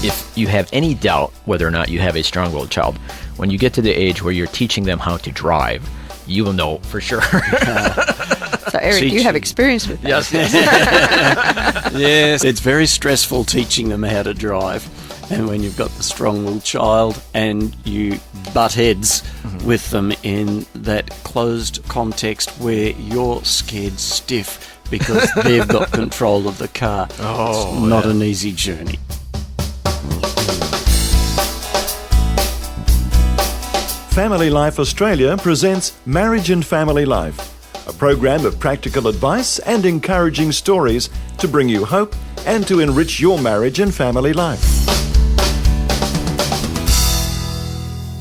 If you have any doubt whether or not you have a strong-willed child, when you get to the age where you're teaching them how to drive, you will know for sure. So, Eric, you have experience with that. Yes. Yes, it's very stressful teaching them how to drive. And when you've got the strong-willed child and you butt heads with them in that closed context where you're scared stiff because they've got control of the car, it's not an easy journey. Family Life Australia presents Marriage and Family Life, a program of practical advice and encouraging stories to bring you hope and to enrich your marriage and family life.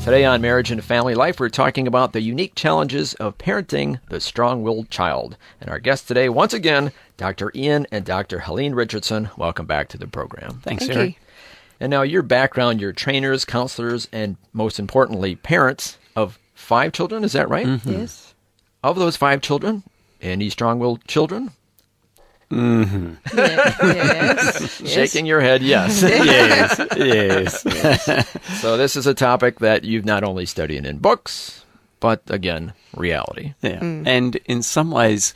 Today on Marriage and Family Life, we're talking about the unique challenges of parenting the strong-willed child. And our guests today, once again, Dr. Ian and Dr. Helene Richardson. Welcome back to the program. Thanks, Thank Eric. you. And now your background, you're trainers, counselors, and most importantly, parents of 5 children. Is that right? Mm-hmm. Yes. Of those 5 children, any strong-willed children? Mm-hmm. Yes. Shaking your head, yes. Yes. So this is a topic that you've not only studied in books, but again, reality. Yeah. And in some ways,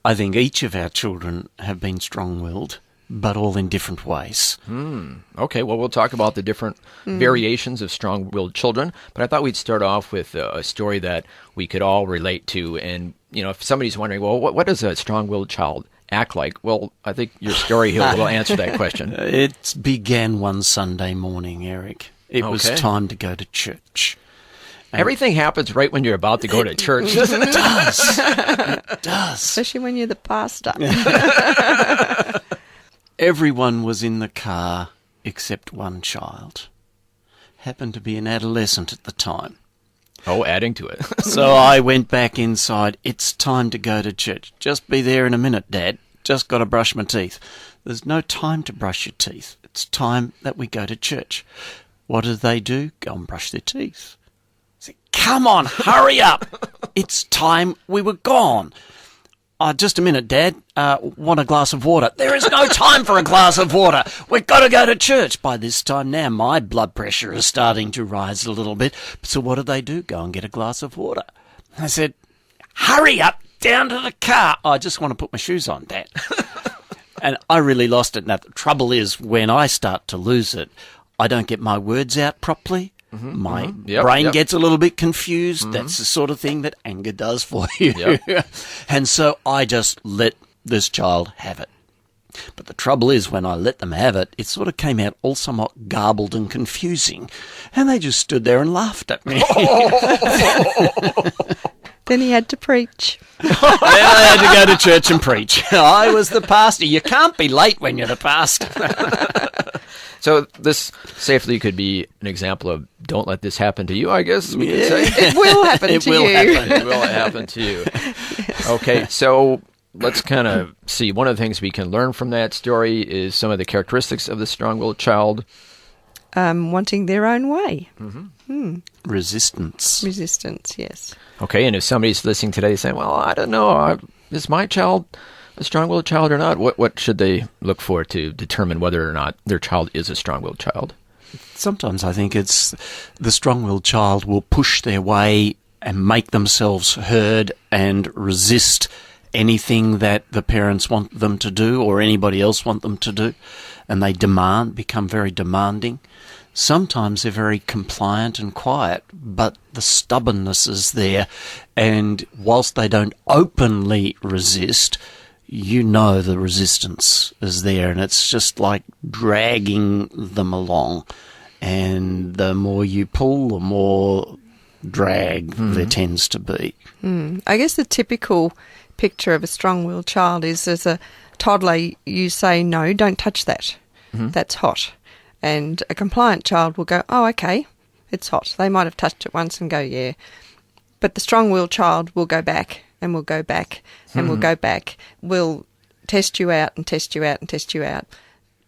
I think each of our children have been strong-willed, but all in different ways. Okay, well, we'll talk about the different variations of strong-willed children, but I thought we'd start off with a story that we could all relate to. And, you know, if somebody's wondering, well, what does a strong-willed child act like? Well, I think your story here will answer that question. It began one Sunday morning, Eric. It was Okay. time to go to church. Everything happens right when you're about to go to church, doesn't it? It does. Especially when you're the pastor. Everyone was in the car except one child. Happened to be an adolescent at the time. Oh, adding to it. So I went back inside. It's time to go to church. Just be there in a minute, Dad. Just got to brush my teeth. There's no time to brush your teeth. It's time that we go to church. What do? Go and brush their teeth. I said, come on, hurry up. It's time we were gone. Just a minute, Dad. Want a glass of water? There is no time for a glass of water. We've got to go to church. By this time now, my blood pressure is starting to rise a little bit. So what do? Go and get a glass of water. I said, hurry up, down to the car. I just want to put my shoes on, Dad. And I really lost it. Now, the trouble is, when I start to lose it, I don't get my words out properly. My brain gets a little bit confused. That's the sort of thing that anger does for you. And so I just let this child have it. But the trouble is, when I let them have it, it sort of came out all somewhat garbled and confusing. And they just stood there and laughed at me. Then he had to preach. Then I had to go to church and preach. I was the pastor. You can't be late when you're the pastor. So this safely could be an example of don't let this happen to you, I guess we could say. It will happen to you. It will happen to you. Okay, so let's kind of see. One of the things we can learn from that story is some of the characteristics of the strong-willed child. Wanting their own way. Resistance. Resistance, yes. Okay, and if somebody's listening today saying, well, I don't know, is my child a strong-willed child or not? What should they look for to determine whether or not their child is a strong-willed child? Sometimes I think it's the strong-willed child will push their way and make themselves heard and resist anything that the parents want them to do or anybody else want them to do. And they become very demanding. Sometimes they're very compliant and quiet, but the stubbornness is there. And whilst they don't openly resist, you know the resistance is there, and it's just like dragging them along. And the more you pull, the more drag there tends to be. I guess the typical picture of a strong-willed child is as a toddler, you say, no, don't touch that. That's hot. And a compliant child will go, oh, okay, it's hot. They might have touched it once and go, yeah. But the strong-willed child will go back and will go back and will go back. Will test you out and test you out and test you out.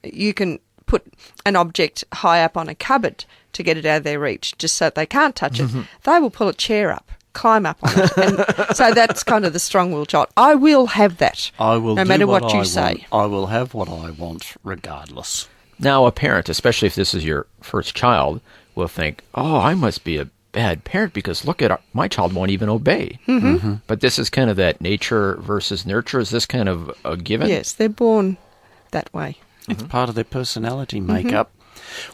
You can put an object high up on a cupboard to get it out of their reach just so they can't touch it. They will pull a chair up, climb up on it. And so that's kind of the strong-willed child. I will have that. I will no do matter what what you I say. want. I will have what I want regardless. Now, a parent, especially if this is your first child, will think, oh, I must be a bad parent because look at my child won't even obey. But this is kind of that nature versus nurture. Is this kind of a given? Yes, they're born that way. It's part of their personality makeup,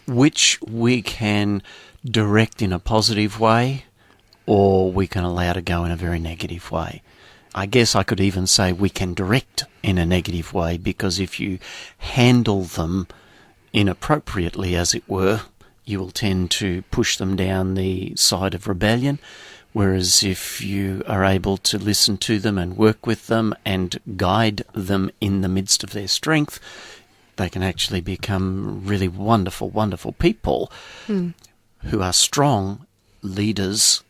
which we can direct in a positive way or we can allow to go in a very negative way. I guess I could even say we can direct in a negative way, because if you handle them inappropriately, as it were, you will tend to push them down the side of rebellion. Whereas if you are able to listen to them and work with them and guide them in the midst of their strength, they can actually become really wonderful, wonderful people who are strong leaders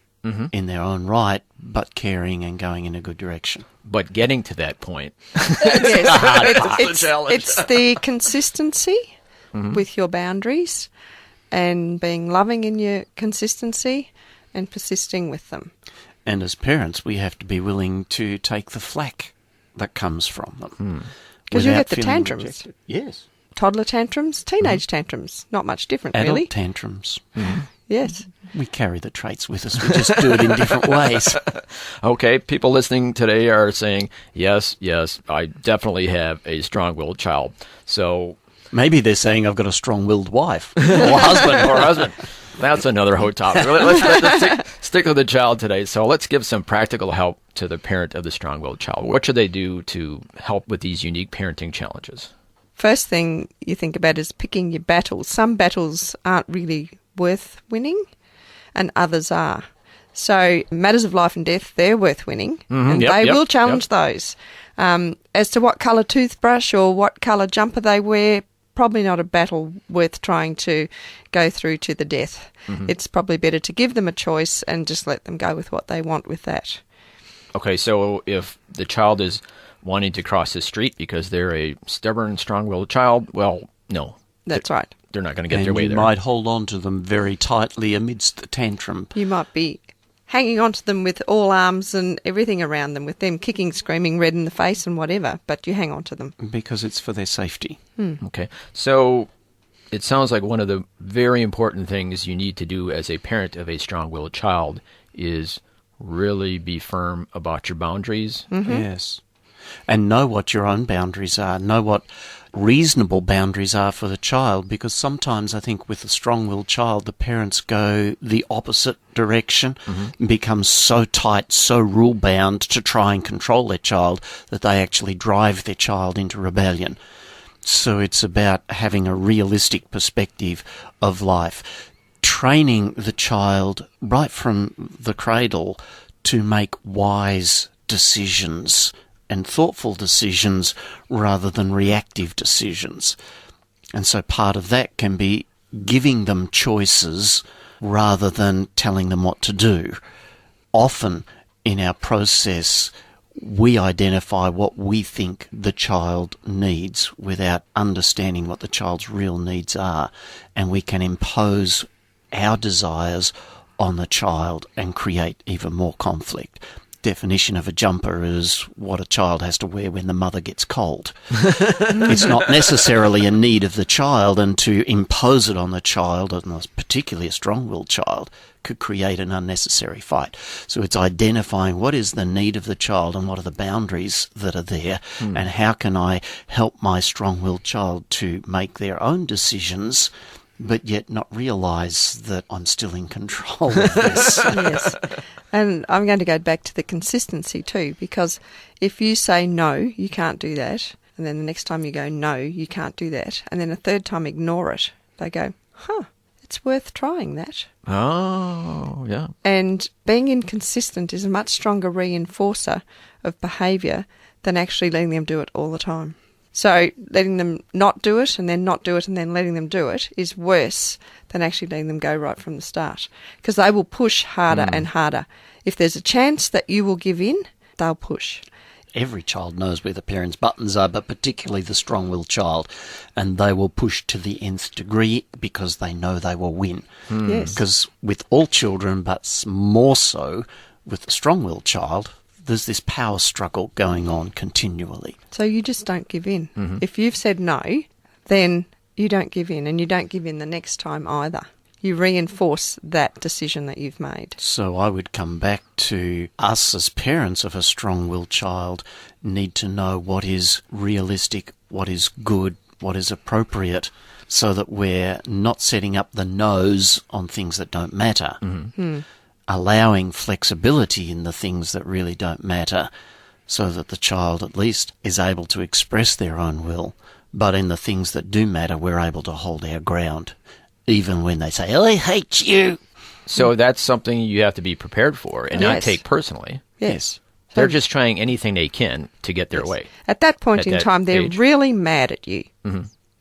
in their own right, but caring and going in a good direction. But getting to that point. It's the consistency with your boundaries and being loving in your consistency and persisting with them. And as parents, we have to be willing to take the flack that comes from them. Because you without get the feeling tantrums. rejected. Yes. Toddler tantrums, teenage tantrums. Not much different, Adult really. tantrums. Yes. We carry the traits with us. We just do it in different ways. Okay, people listening today are saying, yes, I definitely have a strong-willed child. So Maybe they're saying I've got a strong-willed wife or husband. That's another hot topic. Let's stick with the child today. So let's give some practical help to the parent of the strong-willed child. What should they do to help with these unique parenting challenges? First thing you think about is picking your battles. Some battles aren't really worth winning and others are. So matters of life and death, they're worth winning and they will challenge those. As to what colour toothbrush or what colour jumper they wear, probably not a battle worth trying to go through to the death. It's probably better to give them a choice and just let them go with what they want with that. Okay, so if the child is wanting to cross the street because they're a stubborn, strong-willed child, well, no. That's right. They're not going to get And their way you there. might hold on to them very tightly amidst the tantrum. You might be hanging on to them with all arms and everything around them, with them kicking, screaming, red in the face and whatever, but you hang on to them. Because it's for their safety. Okay, so it sounds like one of the very important things you need to do as a parent of a strong-willed child is really be firm about your boundaries. Yes. And know what your own boundaries are. Know what reasonable boundaries are for the child, because sometimes I think with a strong-willed child, the parents go the opposite direction and become so tight, so rule-bound to try and control their child that they actually drive their child into rebellion. So it's about having a realistic perspective of life, training the child right from the cradle to make wise decisions and thoughtful decisions rather than reactive decisions. And so part of that can be giving them choices rather than telling them what to do. Often in our process, we identify what we think the child needs without understanding what the child's real needs are, and we can impose our desires on the child and create even more conflict. Definition of a jumper is what a child has to wear when the mother gets cold. It's not necessarily a need of the child, and to impose it on the child, and particularly a strong-willed child, could create an unnecessary fight. So it's identifying what is the need of the child and what are the boundaries that are there, and how can I help my strong-willed child to make their own decisions, but yet not realise that I'm still in control of this. Yes. And I'm going to go back to the consistency too, because if you say, no, you can't do that, and then the next time you go, no, you can't do that, and then a third time ignore it, they go, it's worth trying that. Oh, yeah. And being inconsistent is a much stronger reinforcer of behaviour than actually letting them do it all the time. So letting them not do it and then not do it and then letting them do it is worse than actually letting them go right from the start, because they will push harder and harder. If there's a chance that you will give in, they'll push. Every child knows where the parents' buttons are, but particularly the strong-willed child, and they will push to the nth degree because they know they will win. Yes. Because with all children, but more so with the strong-willed child, there's this power struggle going on continually. So you just don't give in. If you've said no, then you don't give in, and you don't give in the next time either. You reinforce that decision that you've made. So I would come back to us as parents of a strong-willed child need to know what is realistic, what is good, what is appropriate, so that we're not setting up the nose on things that don't matter, allowing flexibility in the things that really don't matter, so that the child at least is able to express their own will, but in the things that do matter, we're able to hold our ground, even when they say, I hate you. So that's something you have to be prepared for and not Yes. take personally. Yes. They're just trying anything they can to get their way. At that point At in that time, they're age. really mad at you.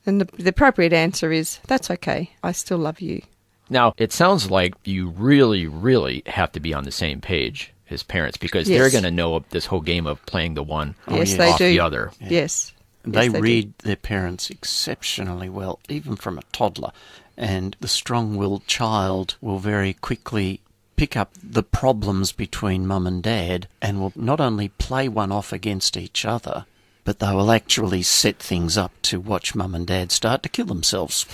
And the appropriate answer is, that's okay, I still love you. Now, it sounds like you really, really have to be on the same page as parents, because they're Yes. going to know this whole game of playing the one Yes, yes. they off do. the other. Yes. They Yes, do. read their parents exceptionally well, even from a toddler. And the strong-willed child will very quickly pick up the problems between mum and dad and will not only play one off against each other, but they will actually set things up to watch mum and dad start to kill themselves.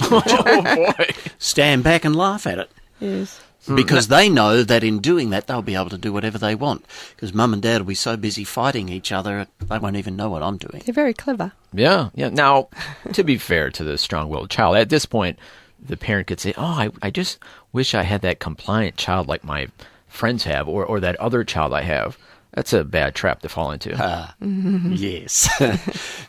Oh, boy. Stand back and laugh at it. Yes. Because they know that in doing that, they'll be able to do whatever they want. Because mum and dad will be so busy fighting each other, they won't even know what I'm doing. They're very clever. Yeah. Now, to be fair to the strong-willed child, at this point, the parent could say, I just wish I had that compliant child like my friends have, or that other child I have. That's a bad trap to fall into. Yes.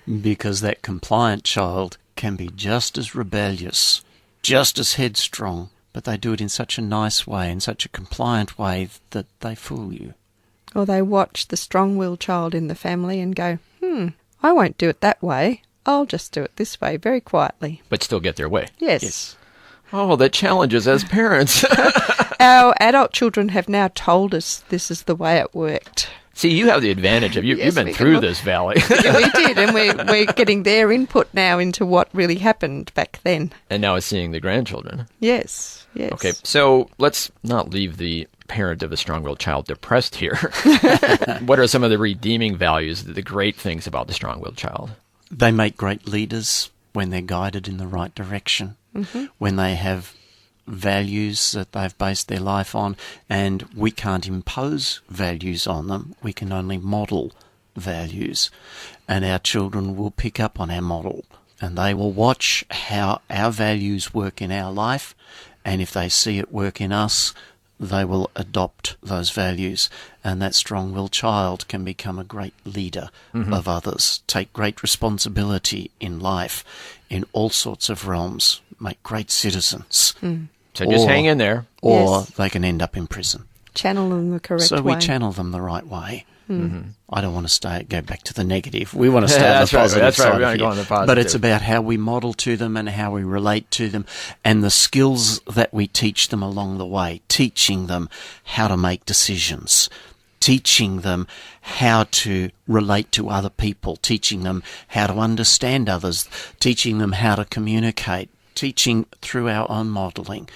Because that compliant child can be just as rebellious, just as headstrong, but they do it in such a nice way, in such a compliant way that they fool you. Or they watch the strong-willed child in the family and go, I won't do it that way. I'll just do it this way, very quietly. But still get their way. Yes. Oh, the challenges as parents. Our adult children have now told us this is the way it worked. See, you have the advantage of you've Yes, been we through can- this valley. Yeah, we did, and we're getting their input now into what really happened back then. And now it's seeing the grandchildren. Yes, yes. Okay, so let's not leave the parent of a strong-willed child depressed here. What are some of the redeeming values, the great things about the strong-willed child? They make great leaders when they're guided in the right direction, when they have values that they've based their life on, and we can't impose values on them. We can only model values, and our children will pick up on our model, and they will watch how our values work in our life, and if they see it work in us, they will adopt those values, and that strong-willed child can become a great leader of others, take great responsibility in life, in all sorts of realms, make great citizens. So just hang in there. Or Yes. they can end up in prison. Channel them the correct So way. we channel them the right way. I don't want to go back to the negative. We want to stay on That's the right, positive that's right. side We wanna here. go on the positive. But it's about how we model to them and how we relate to them and the skills that we teach them along the way, teaching them how to make decisions, teaching them how to relate to other people, teaching them how to understand others, teaching them how to communicate, teaching through our own modelling,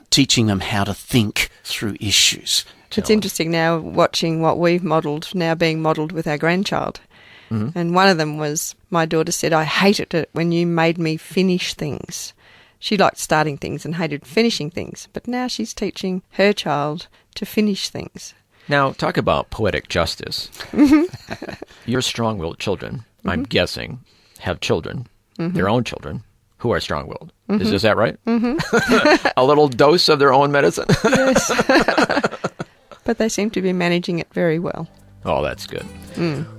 teaching them how to think through issues. It's interesting now watching what we've modelled now being modelled with our grandchild. And one of them was, my daughter said, I hated it when you made me finish things. She liked starting things and hated finishing things. But now she's teaching her child to finish things. Now, talk about poetic justice. Your strong-willed children, I'm guessing, have children, their own children, who are strong-willed. Is that right? A little dose of their own medicine? But they seem to be managing it very well. Oh, that's good.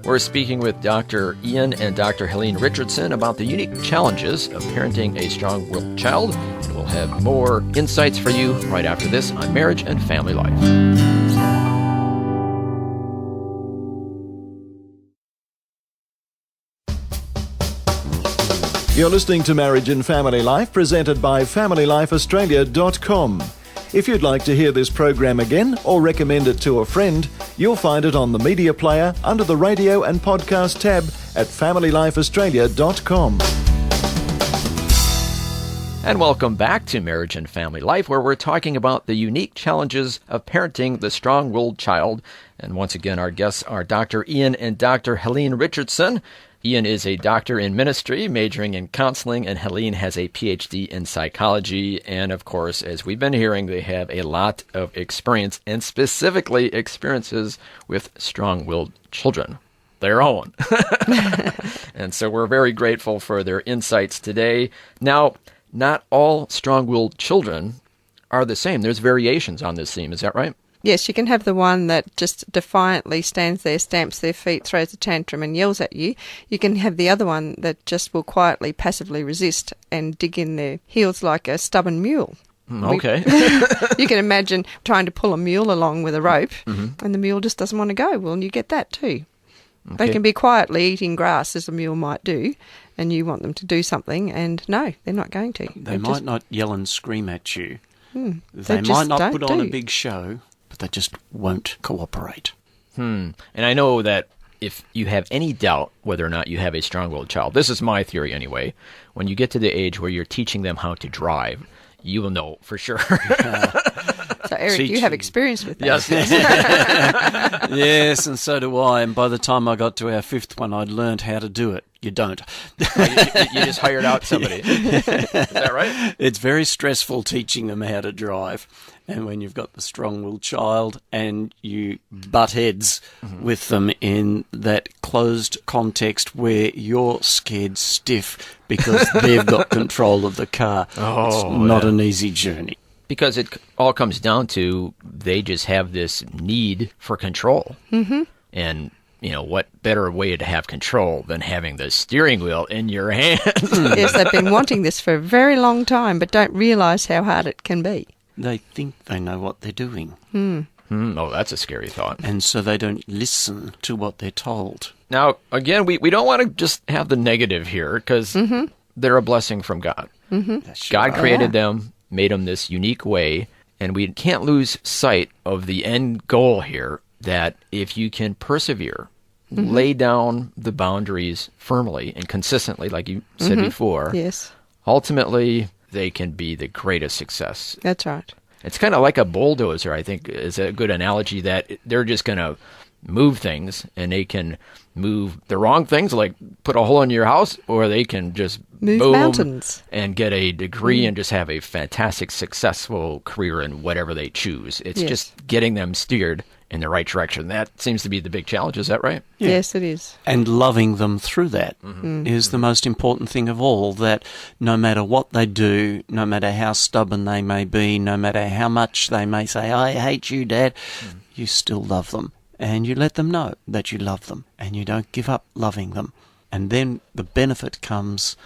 We're speaking with Dr. Ian and Dr. Helene Richardson about the unique challenges of parenting a strong-willed child, and we'll have more insights for you right after this on Marriage and Family Life. You're listening to Marriage and Family Life, presented by FamilyLifeAustralia.com. If you'd like to hear this program again or recommend it to a friend, you'll find it on the media player under the radio and podcast tab at FamilyLifeAustralia.com. And welcome back to Marriage and Family Life, where we're talking about the unique challenges of parenting the strong-willed child. And once again, our guests are Dr. Ian and Dr. Helene Richardson. Ian is a doctor in ministry, majoring in counseling, and Helene has a PhD in psychology. And, of course, as we've been hearing, they have a lot of experience, and specifically experiences with strong-willed children, their own. And so we're very grateful for their insights today. Now, not all strong-willed children are the same. There's variations on this theme. Is that right? Yes, you can have the one that just defiantly stands there, stamps their feet, throws a tantrum and yells at you. You can have the other one that just will quietly, passively resist and dig in their heels like a stubborn mule. Okay. You can imagine trying to pull a mule along with a rope and the mule just doesn't want to go. Well, you get that too. Okay. They can be quietly eating grass, as a mule might do, and you want them to do something, and no, they're not going to. They might not yell and scream at you. They might not don't put on a do. big show, but they just won't cooperate. And I know that if you have any doubt whether or not you have a strong-willed child, this is my theory anyway, when you get to the age where you're teaching them how to drive, you will know for sure. So, Eric, you have experience with that. Yes. Yes, and so do I. And by the time I got to our fifth one, I'd learned how to do it. You don't. You just hired out somebody. Is that right? It's very stressful teaching them how to drive. And when you've got the strong-willed child and you butt heads with them in that closed context where you're scared stiff because they've got control of the car, it's not an easy journey. Because it all comes down to they just have this need for control. And, you know, what better way to have control than having the steering wheel in your hand? Yes, they've been wanting this for a very long time, but don't realise how hard it can be. They think they know what they're doing. Oh, that's a scary thought. And so they don't listen to what they're told. Now, again, we don't want to just have the negative here because they're a blessing from God. God created them, made them this unique way, and we can't lose sight of the end goal here, that if you can persevere, lay down the boundaries firmly and consistently, like you said before, Yes, ultimately they can be the greatest success. that's right. It's kind of like a bulldozer, I think, is a good analogy, that they're just going to move things, and they can move the wrong things, like put a hole in your house, or they can just Move boom mountains. and get a degree and just have a fantastic, successful career in whatever they choose. It's Yes. just getting them steered in the right direction. That seems to be the big challenge. Is that right? Yeah. Yes, it is. And loving them through that is the most important thing of all, that no matter what they do, no matter how stubborn they may be, no matter how much they may say, I hate you, Dad, you still love them. And you let them know that you love them, and you don't give up loving them. And then the benefit comes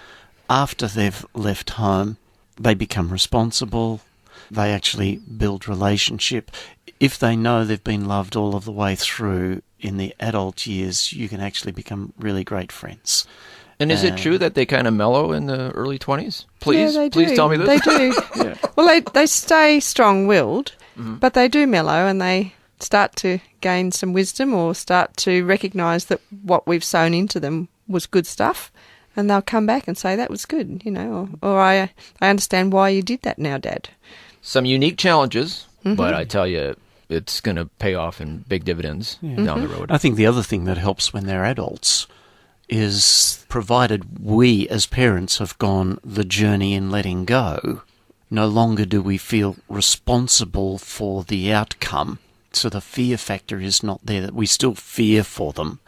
after they've left home. They become responsible. They actually build relationship. If they know they've been loved all of the way through in the adult years, you can actually become really great friends. And is it true that they kind of mellow in the early 20s? Please, Yeah, they do. please tell me this. They do. Well, they stay strong-willed, but they do mellow, and they start to gain some wisdom, or start to recognise that what we've sown into them was good stuff, and they'll come back and say, that was good, you know, or I understand why you did that now, Dad. Some unique challenges, but I tell you, it's going to pay off in big dividends down the road. I think the other thing that helps when they're adults is, provided we as parents have gone the journey in letting go, no longer do we feel responsible for the outcome. So the fear factor is not there, that we still fear for them.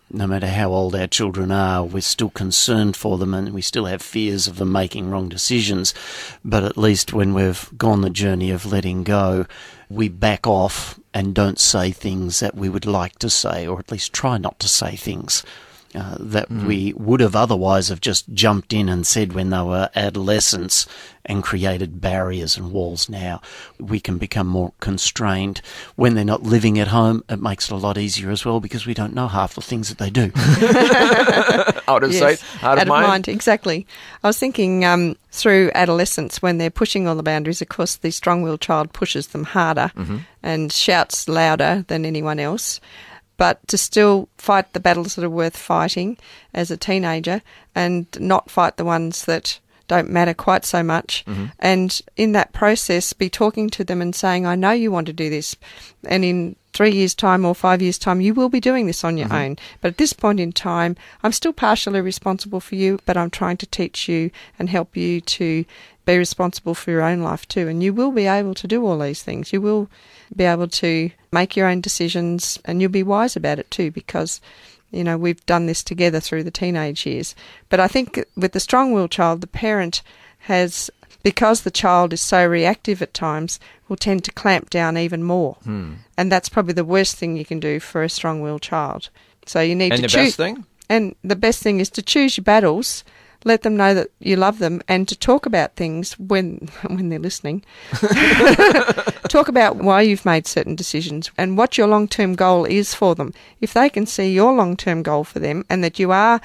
No matter how old our children are, we're still concerned for them, and we still have fears of them making wrong decisions. But at least when we've gone the journey of letting go, we back off and don't say things that we would like to say, or at least try not to say things that we would have otherwise have just jumped in and said when they were adolescents, and created barriers and walls. Now we can become more constrained. When they're not living at home, it makes it a lot easier as well, because we don't know half the things that they do. Out of sight, out of mind. Exactly. I was thinking through adolescence, when they're pushing all the boundaries, of course the strong-willed child pushes them harder and shouts louder than anyone else. But to still fight the battles that are worth fighting as a teenager, and not fight the ones that don't matter quite so much. And in that process, be talking to them and saying, I know you want to do this. And in 3 years' time or 5 years' time, you will be doing this on your own. But at this point in time, I'm still partially responsible for you, but I'm trying to teach you and help you to be responsible for your own life too. And you will be able to do all these things. You will be able to make your own decisions, and you'll be wise about it too, because, you know, we've done this together through the teenage years. But I think with the strong-willed child, the parent has, because the child is so reactive at times, will tend to clamp down even more. And that's probably the worst thing you can do for a strong-willed child. So you need to choose. And the best thing? And the best thing is to choose your battles, let them know that you love them, and to talk about things when they're listening. Talk about why you've made certain decisions and what your long-term goal is for them. If they can see your long-term goal for them and that you are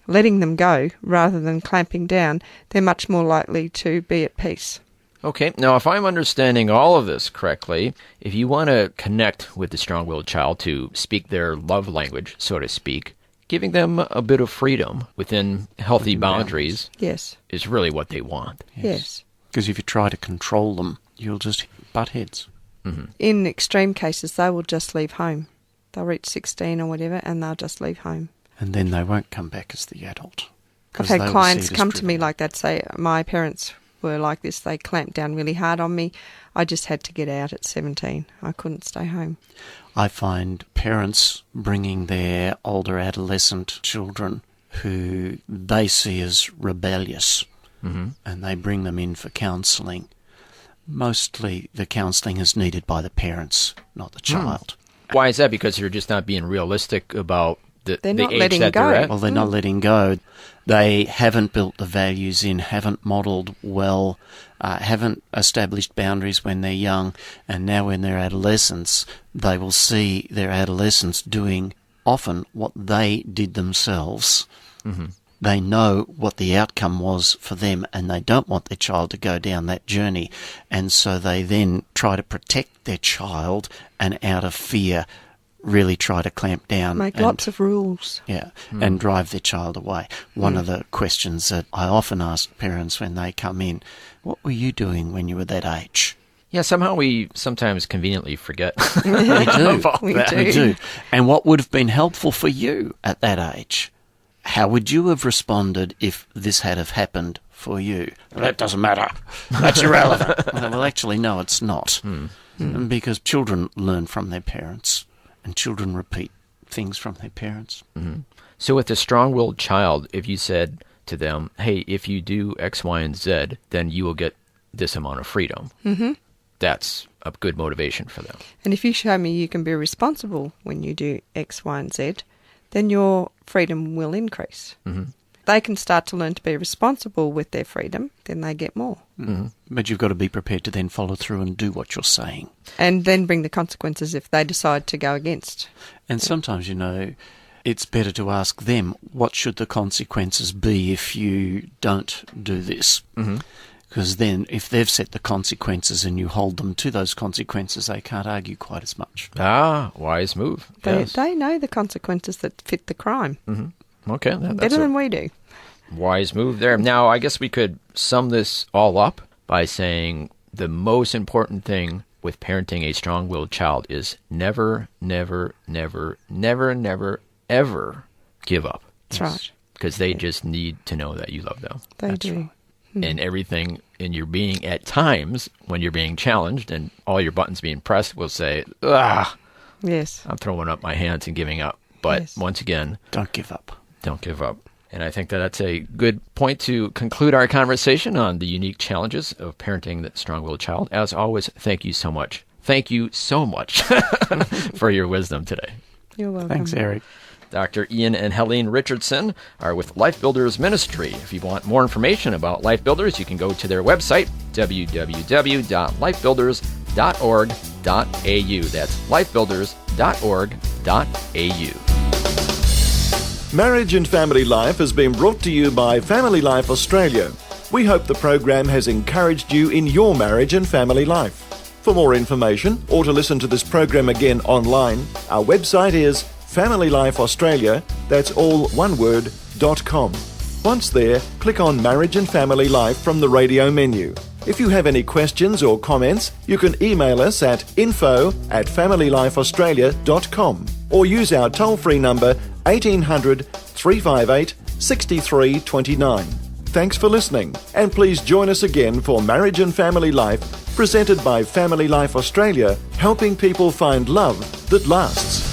letting them go rather than clamping down, they're much more likely to be at peace. Okay, now if I'm understanding all of this correctly, if you want to connect with the strong-willed child to speak their love language, so to speak, giving them a bit of freedom within healthy boundaries Yes. is really what they want. Yes. Because if you try to control them, you'll just butt heads. In extreme cases, they will just leave home. They'll reach 16 or whatever, and they'll just leave home. And then they won't come back as the adult. I've had clients come to me like that, say, my parents were like this. They clamped down really hard on me. I just had to get out at 17. I couldn't stay home. I find parents bringing their older adolescent children who they see as rebellious, and they bring them in for counselling. Mostly the counselling is needed by the parents, not the child. Why is that? Because they're just not being realistic about the not age letting that go. they're at? Well, they're not letting go. They haven't built the values in, haven't modelled well, haven't established boundaries when they're young, and now when they're adolescents, they will see their adolescents doing often what they did themselves. They know what the outcome was for them, and they don't want their child to go down that journey, and so they then try to protect their child, and out of fear really try to clamp down. Make and, lots of rules. Yeah, and drive their child away. One of the questions that I often ask parents when they come in, what were you doing when you were that age? Yeah, somehow we sometimes conveniently forget. We do. about We that. do. We do. And what would have been helpful for you at that age? How would you have responded if this had have happened for you? Well, that doesn't matter. That's irrelevant. Well, actually, no, it's not. Because children learn from their parents, and children repeat things from their parents. So with a strong-willed child, if you said to them, hey, if you do X, Y, and Z, then you will get this amount of freedom. That's a good motivation for them. And if you show me you can be responsible when you do X, Y, and Z, then your freedom will increase. They can start to learn to be responsible with their freedom, then they get more. But you've got to be prepared to then follow through and do what you're saying. And then bring the consequences if they decide to go against. And sometimes, you know, it's better to ask them, what should the consequences be if you don't do this? Because then if they've set the consequences and you hold them to those consequences, they can't argue quite as much. Ah, wise move. Yes. They know the consequences that fit the crime. Okay, that's Better a than we do. wise move there. Now, I guess we could sum this all up by saying the most important thing with parenting a strong-willed child is never, never, never, never, never, ever give up. That's right. Because they just need to know that you love them. They do. right. And everything in your being at times when you're being challenged and all your buttons being pressed will say, Yes. I'm throwing up my hands and giving up. But Yes. once again, Don't give up. don't give up. And I think that that's a good point to conclude our conversation on the unique challenges of parenting the strong-willed child. As always, thank you so much. Thank you so much for your wisdom today. You're welcome. Thanks, Eric. Dr. Ian and Helene Richardson are with Life Builders Ministry. If you want more information about Life Builders, you can go to their website, www.lifebuilders.org.au. That's lifebuilders.org.au. Marriage and Family Life has been brought to you by FamilyLife Australia. We hope the program has encouraged you in your marriage and family life. For more information or to listen to this program again online, our website is FamilyLife Australia, that's all one word, .com. Once there, click on Marriage and Family Life from the radio menu. If you have any questions or comments, you can email us at info@familylifeaustralia.com or use our toll-free number 1800 358 6329. Thanks for listening, and please join us again for Marriage and Family Life, presented by Family Life Australia, helping people find love that lasts.